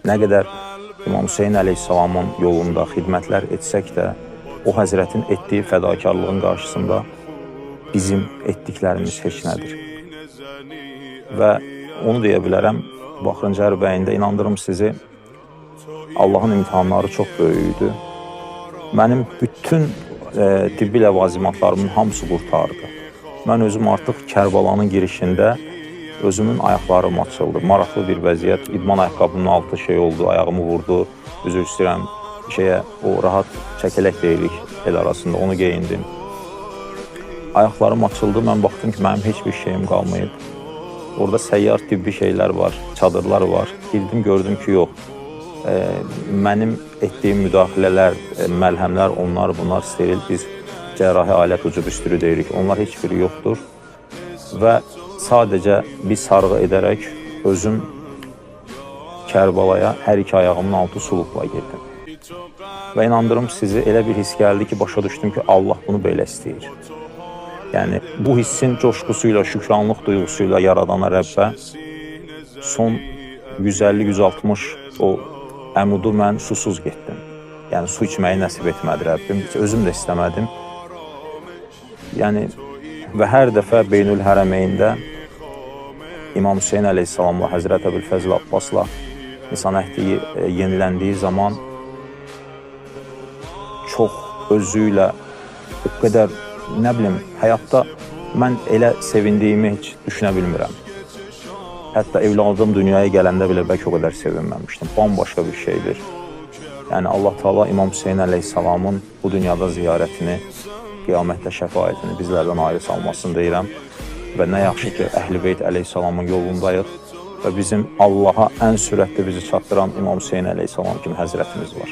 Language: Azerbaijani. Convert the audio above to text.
nə qədər İmam Hüseyin əleyhissalamın yolunda xidmətlər etsək də, o həzrətin etdiyi fədakarlığın qarşısında bizim etdiklərimiz heç nədir. Və onu deyə bilərəm, Baxırıncı Ərbəyində inandırım sizi, Allahın imtihanları çox böyükdür. Mənim bütün tibbi ləvazimatlarımın hamısı qurtardı. Mən özüm artıq Kərbalanın girişində özümün ayaqlarım açıldı. Maraqlı bir vəziyyət. İdman ayaqqabımın altı şey oldu, ayağımı vurdu. Üzr istəyirəm, o rahat çəkələk deyilik el arasında, onu geyindim. Ayaqlarım açıldı, mən baxdım ki, mənim heç bir şeyim qalmayıb. Orada səyyar tibbi şeylər var, çadırlar var. Girdim, gördüm ki, yox. Mənim etdiyim müdaxilələr, məlhəmlər, onlar, bunlar steril, biz cərrahi alət ucu büstürü deyirik. Onlar heç biri yoxdur. Və sadəcə bir sarğı edərək özüm Kərbalaya hər iki ayağımın altı suluqla girdim. Və inandırım sizi, elə bir his gəldi ki, başa düşdüm ki, Allah bunu belə istəyir. Yəni, bu hissin coşqusuyla, şükranlıq duyğusuyla yaradana Rəbbə son 150-160 o əmudu mən susuz getdim. Yəni, su içməyi nəsib etmədi Rəbbim, özüm də istəmədim. Yəni, və hər dəfə Beynül Hərəmeyndə İmam Hüseyin əleyhissalamla, Həzrət Əbülfəzl Abbasla Nisan əhdi yeniləndiyi zaman çox özüylə o qədər, nə bilim, həyatda mən elə sevindiyimi heç düşünə bilmirəm. Hətta evladım dünyaya gələndə belə bəlkə o qədər sevinməmişdim. Bambaşqa bir şeydir. Yəni, Allah Teala İmam Hüseyin əleyhissalamın bu dünyada ziyarətini, qiyamətdə şəfaətini bizlərdən ayrı salmasını deyirəm. Və nə yaxşı ki, Əhl-i Beyt əleyhissalamın yolundayıq və bizim Allaha ən sürətli bizi çatdıran İmam Hüseyin əleyhissalam kimi həzrətimiz var.